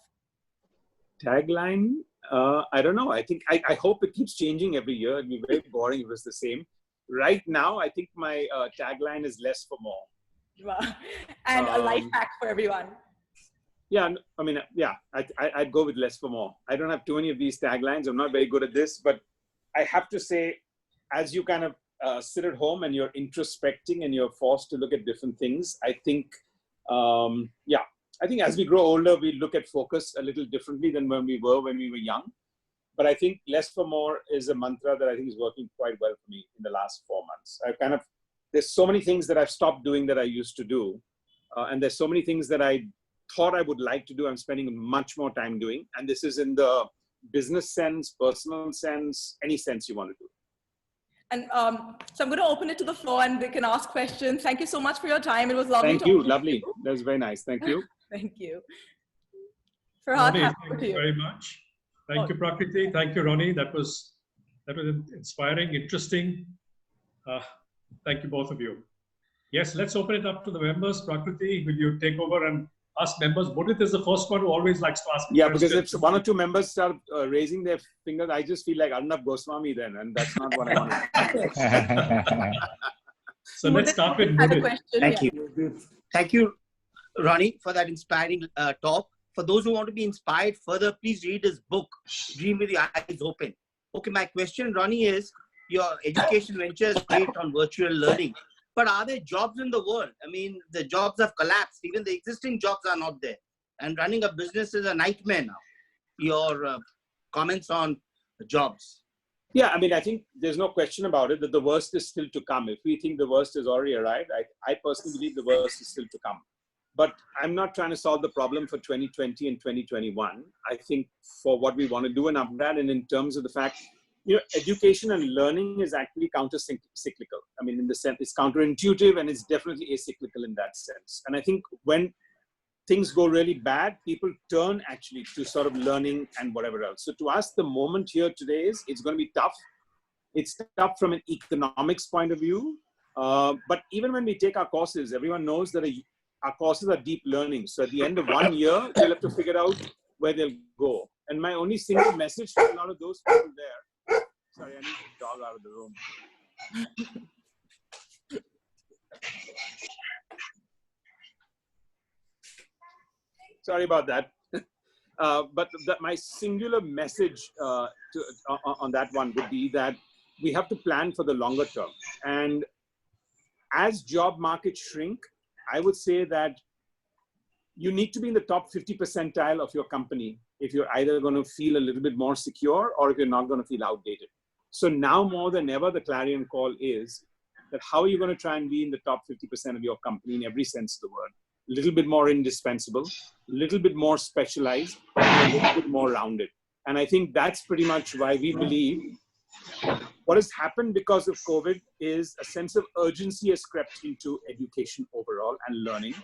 Tagline? I don't know. I think, I hope it keeps changing every year. It'd be very boring if it was the same. Right now, I think my tagline is less for more. And a life hack for everyone. Yeah, I mean, yeah, I'd go with less for more. I don't have too many of these taglines. I'm not very good at this, but I have to say, as you kind of sit at home and you're introspecting and you're forced to look at different things, I think, yeah, I think as we grow older, we look at focus a little differently than when we were young. But I think less for more is a mantra that I think is working quite well for me in the last 4 months. There's so many things that I've stopped doing that I used to do. And there's so many things that I thought I would like to do. I'm spending much more time doing. And this is in the business sense, personal sense, any sense you want to do. And so I'm going to open it to the floor and they can ask questions. Thank you so much for your time. It was lovely. Thank you. Lovely. That was very nice. Thank you. Thank you. Farhad, thank you very much. Thank you, Prakriti. Thank you, Ronnie. That was inspiring, interesting. Thank you, both of you. Yes, let's open it up to the members. Prakriti, will you take over and ask members? Mudit is the first one who always likes to ask Yeah, questions. because if one or two members start raising their fingers, I just feel like Arnab Goswami then, and that's not what I want. So let's start with Mudit. Thank you. Thank you, Ronnie, for that inspiring talk. For those who want to be inspired further, please read his book, Dream with Your Eyes Open. Okay, my question, Ronnie, is your education venture is great on virtual learning, but are there jobs in the world? I mean, the jobs have collapsed. Even the existing jobs are not there. And running a business is a nightmare now. Your comments on jobs. Yeah, I mean, I think there's no question about it that the worst is still to come. If we think the worst has already arrived, I personally believe the worst is still to come. But I'm not trying to solve the problem for 2020 and 2021. I think for what we want to do and up that, and in terms of the fact, education and learning is actually counter-cyclical. I mean, in the sense, it's counterintuitive and it's definitely acyclical in that sense. And I think when things go really bad, people turn actually to sort of learning and whatever else. So to us, the moment here today is, it's going to be tough. It's tough from an economics point of view. But even when we take our courses, everyone knows that our courses are deep learning. So at the end of 1 year, they'll have to figure out where they'll go. And my only single message to a lot of those people there, sorry, I need the dog out of the room. Sorry about that. But my singular message on that one would be that we have to plan for the longer term. And as job markets shrink, I would say that you need to be in the top 50 percentile of your company if you're either going to feel a little bit more secure or if you're not going to feel outdated. So now more than ever, the clarion call is that how are you going to try and be in the top 50% of your company in every sense of the word? A little bit more indispensable, a little bit more specialized, and a little bit more rounded. And I think that's pretty much why we believe what has happened because of COVID is a sense of urgency has crept into education overall and learning.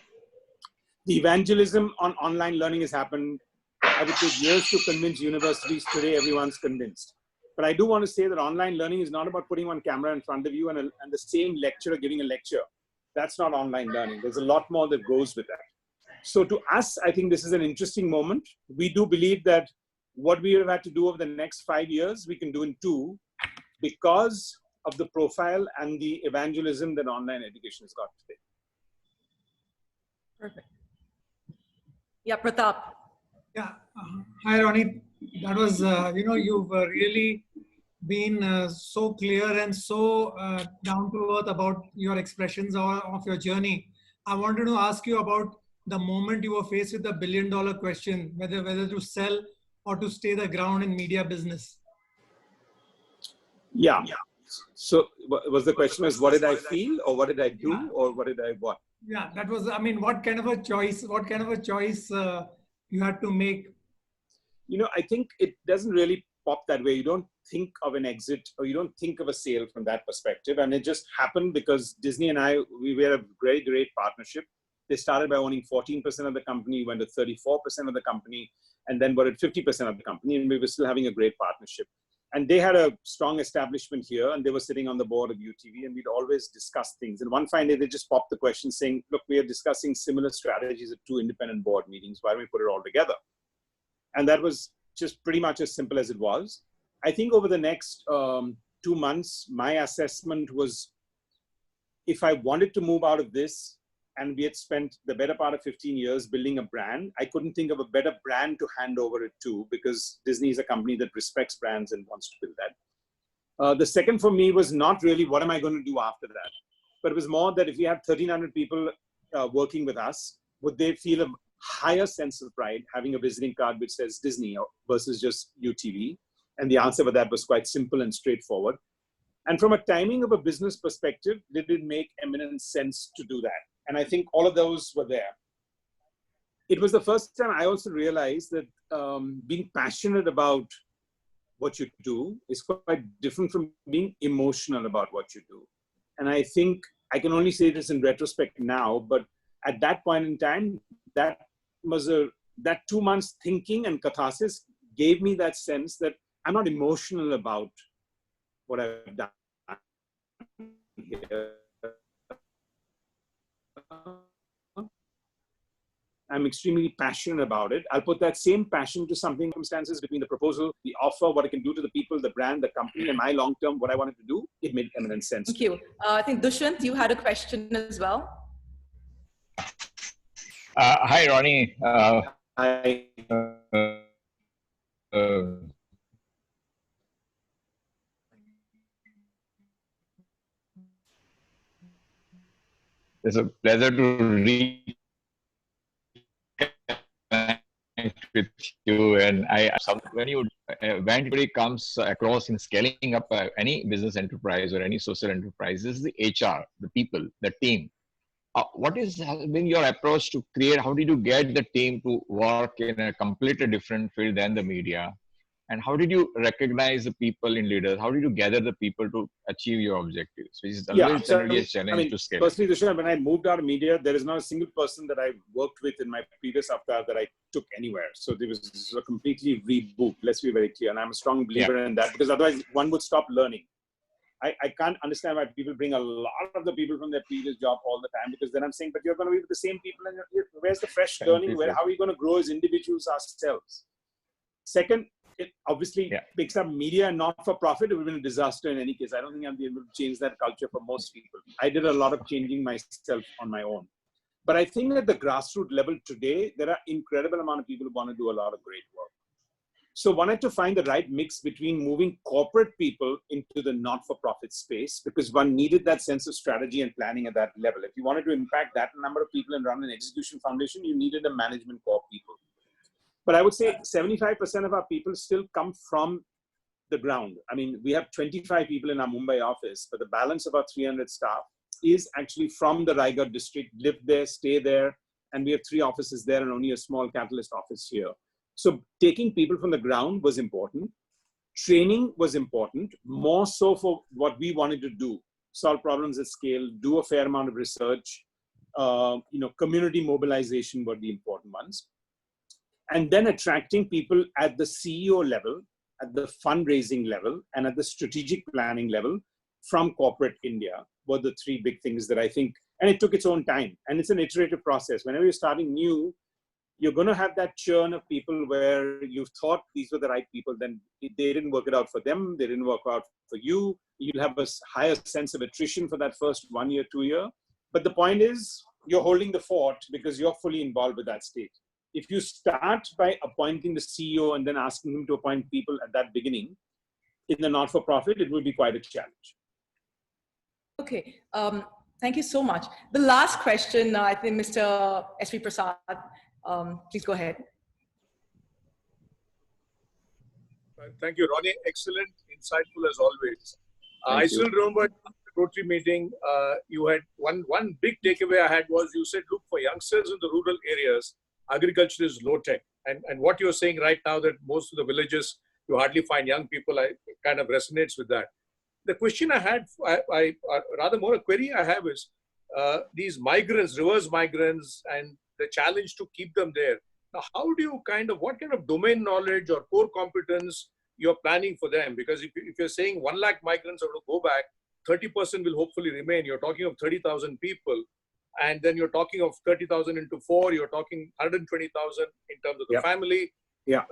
The evangelism on online learning has happened. I would take years to convince universities. Today, everyone's convinced. But I do want to say that online learning is not about putting one camera in front of you and the same lecturer giving a lecture. That's not online learning. There's a lot more that goes with that. So to us, I think this is an interesting moment. We do believe that what we have had to do over the next 5 years, we can do in 2 because of the profile and the evangelism that online education has got today. Perfect. Yeah, Pratap. Yeah. Hi, Ronnie. That was, you've really been so clear and so down to earth about your expressions of your journey. I wanted to ask you about the moment you were faced with the $1 billion question, whether to sell or to stay the ground in media business. Yeah. So was the question is, what did I feel or what did I do or what did I what? Yeah, that was, I mean, what kind of a choice you had to make? I think it doesn't really pop that way. You don't think of an exit or you don't think of a sale from that perspective. And it just happened because Disney and I, we were a very great partnership. They started by owning 14% of the company, went to 34% of the company, and then were at 50% of the company. And we were still having a great partnership. And they had a strong establishment here and they were sitting on the board of UTV and we'd always discuss things. And one fine day they just popped the question saying, look, we are discussing similar strategies at 2 independent board meetings. Why don't we put it all together? And that was just pretty much as simple as it was. I think over the next 2 months, my assessment was if I wanted to move out of this, and we had spent the better part of 15 years building a brand. I couldn't think of a better brand to hand over it to, because Disney is a company that respects brands and wants to build that. The second for me was not really what am I going to do after that, but it was more that if we have 1,300 people working with us, would they feel a higher sense of pride having a visiting card which says Disney versus just UTV? And the answer for that was quite simple and straightforward. And from a timing of a business perspective, did it make eminent sense to do that? And I think all of those were there. It was the first time I also realized that being passionate about what you do is quite different from being emotional about what you do. And I think I can only say this in retrospect now, but at that point in time, that 2 months thinking and catharsis gave me that sense that I'm not emotional about what I've done here. I'm extremely passionate about it. I'll put that same passion to something, circumstances between the proposal, the offer, what I can do to the people, the brand, the company, and my long-term, what I wanted to do. It made eminent sense. Thank you. I think Dushyant, you had a question as well. Hi, Ronnie. Hi. It's a pleasure to reconnect with you. And when anybody comes across in scaling up any business enterprise or any social enterprise, this is the HR, the people, the team. What has been your approach to create? How did you get the team to work in a completely different field than the media? And how did you recognize the people in leaders? How did you gather the people to achieve your objectives? Which is always a challenge to scale. Firstly, Dushyant, when I moved out of media, there is not a single person that I worked with in my previous avatar that I took anywhere. So there was a completely reboot. Let's be very clear. And I'm a strong believer in that, because otherwise one would stop learning. I can't understand why people bring a lot of the people from their previous job all the time, because then I'm saying, but you're going to be with the same people, and where's the fresh learning? How are we going to grow as individuals ourselves? Second, it obviously picks up media and not-for-profit. It would have been a disaster in any case. I don't think I'll be able to change that culture for most people. I did a lot of changing myself on my own. But I think at the grassroots level today, there are incredible amount of people who want to do a lot of great work. So wanted to find the right mix between moving corporate people into the not-for-profit space, because one needed that sense of strategy and planning at that level. If you wanted to impact that number of people and run an execution foundation, you needed a management core people. But I would say 75% of our people still come from the ground. I mean, we have 25 people in our Mumbai office, but the balance of our 300 staff is actually from the Raigad district, live there, stay there, and we have 3 offices there and only a small Catalyst office here. So taking people from the ground was important. Training was important, more so for what we wanted to do: solve problems at scale, do a fair amount of research, community mobilization were the important ones. And then attracting people at the CEO level, at the fundraising level, and at the strategic planning level from corporate India were the 3 big things that I think, and it took its own time. And it's an iterative process. Whenever you're starting new, you're going to have that churn of people where you've thought these were the right people, then they didn't work it out for them, they didn't work out for you. You'll have a higher sense of attrition for that first 1 year, 2 year. But the point is, you're holding the fort because you're fully involved with that state. If you start by appointing the CEO and then asking him to appoint people at that beginning, in the not-for-profit, it will be quite a challenge. Okay, thank you so much. The last question, I think Mr. S.V. Prasad, please go ahead. Thank you, Ronnie. Excellent, insightful as always. I still remember the Rotary meeting, you had one big takeaway I had was you said, look, for youngsters in the rural areas, agriculture is low tech. And what you're saying right now, that most of the villages, you hardly find young people, I kind of resonates with that. The question I had, rather more a query I have is, these migrants, reverse migrants, and the challenge to keep them there. Now, how do you what kind of domain knowledge or core competence you're planning for them? Because if you're saying 1 lakh migrants are to go back, 30% will hopefully remain. You're talking of 30,000 people. And then you're talking of 30,000 into 4, you're talking 120,000 in terms of the family. Yeah.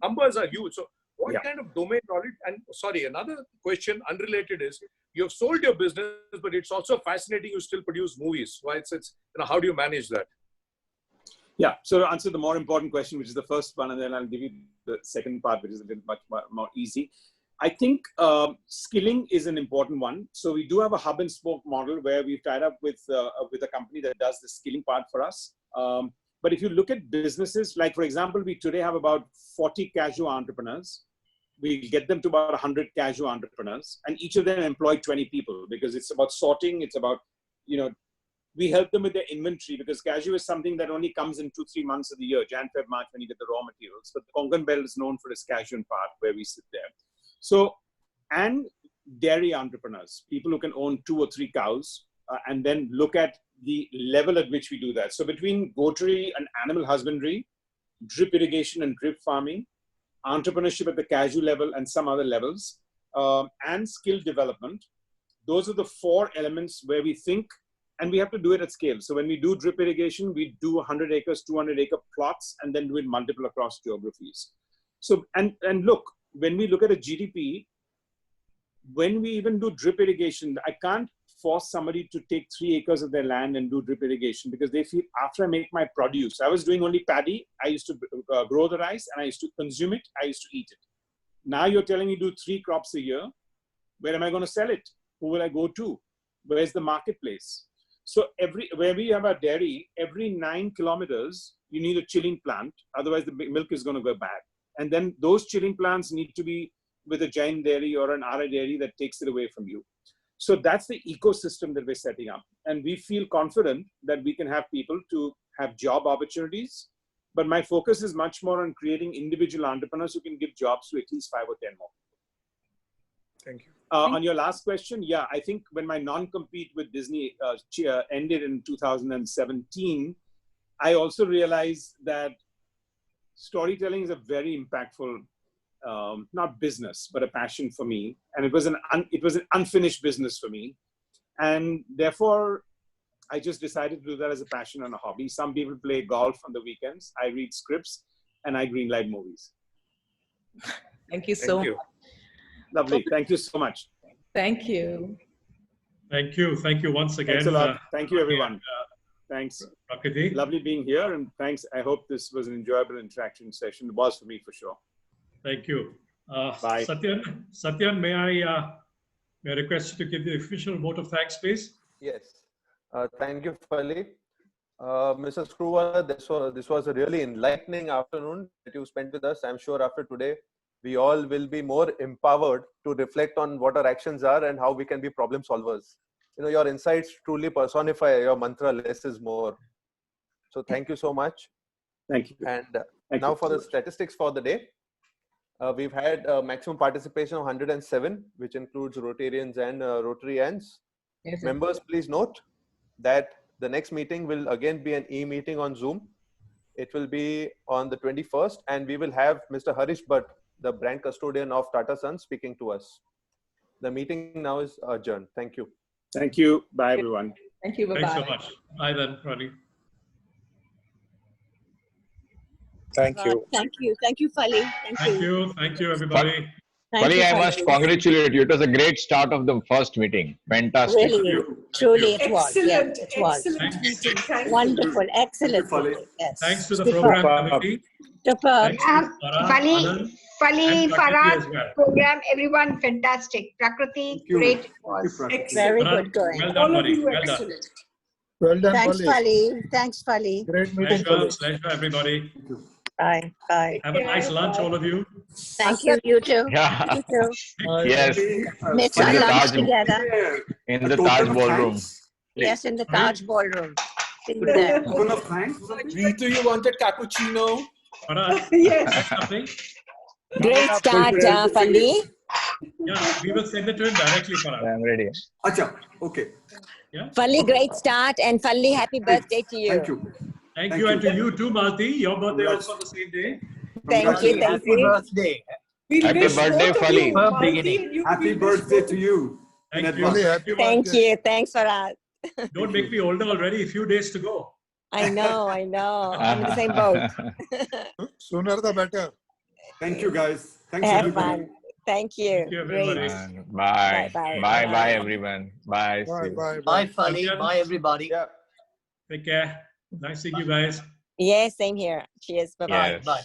Numbers are huge. So what kind of domain knowledge? And sorry, another question unrelated is, you have sold your business, but it's also fascinating you still produce movies. Why it's how do you manage that? Yeah, so to answer the more important question, which is the first one, and then I'll give you the second part, which is a little much more easy. I think skilling is an important one. So we do have a hub and spoke model where we've tied up with a company that does the skilling part for us. But if you look at businesses, like for example, we today have about 40 casual entrepreneurs. We get them to about 100 casual entrepreneurs, and each of them employ 20 people because it's about sorting. It's about, we help them with their inventory because cashew is something that only comes in 2-3 months of the year, Jan, Feb, March, when you get the raw materials. But the Konkan belt is known for its cashew part where we sit there. So, and dairy entrepreneurs, people who can own 2 or 3 cows and then look at the level at which we do that. So between goatry and animal husbandry, drip irrigation and drip farming, entrepreneurship at the cashew level and some other levels, and skill development, those are the 4 elements where we think, and we have to do it at scale. So when we do drip irrigation, we do 100 acres, 200 acre plots, and then do it multiple across geographies. So, and look, when we look at a GDP, when we even do drip irrigation, I can't force somebody to take 3 acres of their land and do drip irrigation because they feel after I make my produce, I was doing only paddy. I used to grow the rice and I used to consume it. I used to eat it. Now you're telling me do 3 crops a year. Where am I going to sell it? Who will I go to? Where's the marketplace? So where we have our dairy, every 9 kilometers, you need a chilling plant. Otherwise the milk is going to go bad. And then those chilling plants need to be with a Jain dairy or an RA dairy that takes it away from you. So that's the ecosystem that we're setting up. And we feel confident that we can have people to have job opportunities. But my focus is much more on creating individual entrepreneurs who can give jobs to at least 5 or 10 more. Thank you. On your last question, yeah, I think when my non-compete with Disney ended in 2017, I also realized that storytelling is a very impactful, not business, but a passion for me. And it was an unfinished business for me. And therefore, I just decided to do that as a passion and a hobby. Some people play golf on the weekends. I read scripts and I greenlight movies. Thank you so much. Lovely. Thank you so much. Thank you. Thank you. Thank you once again. Thanks a lot. Thank you, everyone. Thanks. Prakriti. Lovely being here, and thanks. I hope this was an enjoyable interaction session. It was for me, for sure. Thank you. Bye. Satyan, may I request you to give the official vote of thanks, please? Yes. Thank you, Fali. Mr. Screwvala, this was a really enlightening afternoon that you spent with us. I'm sure after today, we all will be more empowered to reflect on what our actions are and how we can be problem solvers. Your insights truly personify your mantra, less is more. So thank you so much. Thank you. And now for the statistics for the day. We've had maximum participation of 107, which includes Rotarians and Rotarians. Yes, Members, please note that the next meeting will again be an e-meeting on Zoom. It will be on the 21st, and we will have Mr. Harish Bhatt, the brand custodian of Tata Sons, speaking to us. The meeting now is adjourned. Thank you. Thank you. Bye, everyone. Thank you. Bye-bye. Thanks so much. Bye then, Ronnie. Thank you. Thank you. Thank you, Fali. Thank you. Thank you, everybody. Fali, I must congratulate you. It was a great start of the first meeting. Fantastic. Really, truly it was. Excellent, Yes, it was. excellent meeting. Thank you. Wonderful, excellent. Meeting. Yes. Thanks to the Superb. program committee. Superb. Fali, Farad, program, everyone fantastic. Prakriti, great it was. Very good going. Well done, buddy. Well done. Excellent. Well done, Thanks, Fali. Thanks, Fali. Great meeting, Pleasure, Fali. pleasure, everybody. Bye. Bye. Have a nice lunch, all of you. Thank you. You too. Yeah. You too. Yes. Make In our the lunch Taj, together. in the Taj ballroom. Yes, in the Taj ballroom. See you there. Ritu, you wanted cappuccino? Farad, Yes. something? Great start, Fali. Yeah, we will send it to him directly, Farad. I'm ready. Acha, okay. Yeah. Fali, great start. And Fali, happy birthday to you. Thank you. Thank you, and to you too, Malti. Your birthday also on the same day. Thank you. Thank you. birthday. Happy birthday, Fali. Happy birthday to you. in Thank you. advance. Thank you. Thanks, Farad. Don't make me older already. A few days to go. I know. I'm in the same boat. Sooner the better. Thank you, guys. Thanks, Have everybody. fun. Thank you. Thank you, Great. everybody. Bye. Bye. Bye. Bye, everyone. Bye. Bye, See you. bye, Bye, bye. Fali. Anjan, Bye, everybody. Yeah. take care. Nice seeing you guys. Yeah, same here. Cheers. Bye-bye. Yes. Bye.